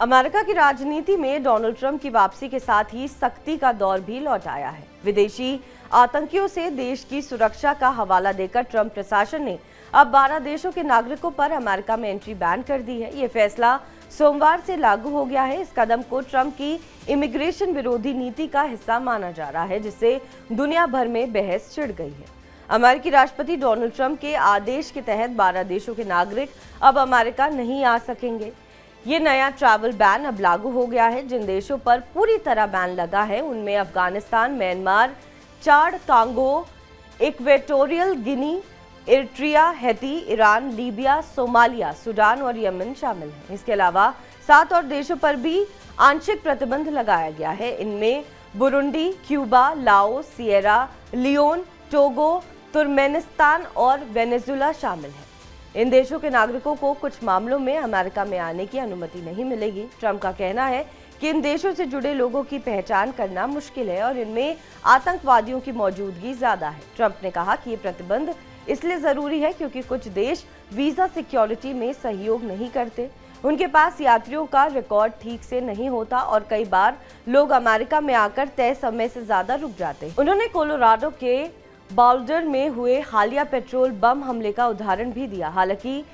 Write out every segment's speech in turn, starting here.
America की राजनीति में डोनाल्ड ट्रंप की वापसी के साथ ही सख्ती का दौर भी लौट आया है। विदेशी आतंकियों से देश की सुरक्षा का हवाला देकर ट्रंप प्रशासन ने अब 12 देशों के नागरिकों पर अमेरिका में एंट्री बैन कर दी है। ये फैसला सोमवार से लागू हो गया है। इस कदम को ट्रंप की इमिग्रेशन विरोधी नीति का हिस्सा माना जा रहा है, जिससे दुनिया भर में बहस छिड़ गई है। अमेरिकी राष्ट्रपति डोनाल्ड ट्रंप के आदेश के तहत 12 देशों के नागरिक अब अमेरिका नहीं आ सकेंगे। ये नया ट्रैवल बैन अब लागू हो गया है। जिन देशों पर पूरी तरह बैन लगा है उनमें Afghanistan, Myanmar, Chad, Congo, Equatorial Guinea, Eritrea, Haiti, Iran, Libya, Somalia, Sudan और यमन शामिल हैं। इसके अलावा 7 और देशों पर भी आंशिक प्रतिबंध लगाया गया है। इनमें Burundi, Cuba, Laos, Sierra Leone, Togo, Turkmenistan और वेनेजुला शामिल हैं। इन देशों के नागरिकों को कुछ मामलों में अमेरिका में आने की अनुमति नहीं मिलेगी। ट्रंप का कहना है कि इन देशों से जुड़े लोगों की पहचान करना मुश्किल है और इनमें आतंकवादियों की मौजूदगी ज्यादा है। ट्रंप ने कहा कि ये प्रतिबंध इसलिए जरूरी है क्योंकि कुछ देश वीजा सिक्योरिटी में सहयोग नहीं करते, उनके पास यात्रियों का रिकॉर्ड ठीक से नहीं होता और कई बार लोग अमेरिका में आकर तय समय से ज्यादा रुक जाते हैं। उन्होंने कोलोराडो के बाउल्डर में हुए हालिया पेट्रोल बम हमले का उदाहरण भी दिया। हालांकि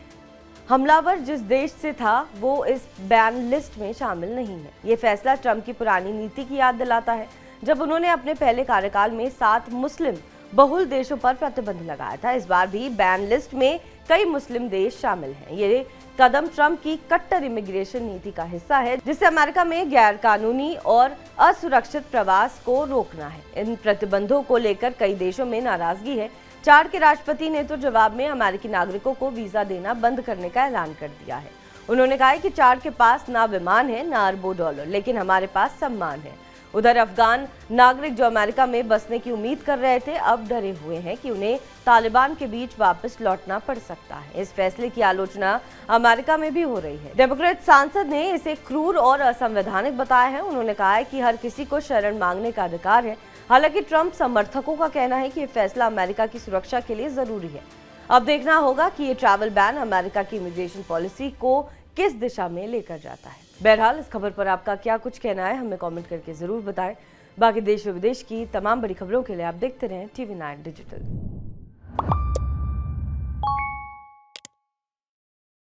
हमलावर जिस देश से था वो इस बैन लिस्ट में शामिल नहीं है। ये फैसला ट्रंप की पुरानी नीति की याद दिलाता है, जब उन्होंने अपने पहले कार्यकाल में 7 मुस्लिम बहुल देशों पर प्रतिबंध लगाया था। इस बार भी बैन लिस्ट में कई मुस्लिम देश शामिल हैं। ये कदम ट्रंप की कट्टर इमिग्रेशन नीति का हिस्सा है, जिससे अमेरिका में गैर कानूनी और असुरक्षित प्रवास को रोकना है। इन प्रतिबंधों को लेकर कई देशों में नाराजगी है। चाड के राष्ट्रपति ने तो जवाब में अमेरिकी नागरिकों को वीजा देना बंद करने का ऐलान कर दिया है। उन्होंने कहा है कि चाड के पास ना विमान है ना अरबों डॉलर, लेकिन हमारे पास सम्मान है। उधर अफगान नागरिक जो अमेरिका में बसने की उम्मीद कर रहे थे, अब डरे हुए हैं कि उन्हें तालिबान के बीच वापस लौटना पड़ सकता है। इस फैसले की आलोचना अमेरिका में भी हो रही है। डेमोक्रेट सांसद ने इसे क्रूर और असंवैधानिक बताया है। उन्होंने कहा है कि हर किसी को शरण मांगने का अधिकार है। हालांकि ट्रंप समर्थकों का कहना है कि यह फैसला अमेरिका की सुरक्षा के लिए जरूरी है। अब देखना होगा कि ये ट्रैवल बैन अमेरिका की इमिग्रेशन पॉलिसी को किस दिशा में लेकर जाता है। बहरहाल इस खबर पर आपका क्या कुछ कहना है, हमें कमेंट करके जरूर बताएं। बाकी देश और विदेश की तमाम बड़ी खबरों के लिए आप देखते रहें TV9 डिजिटल।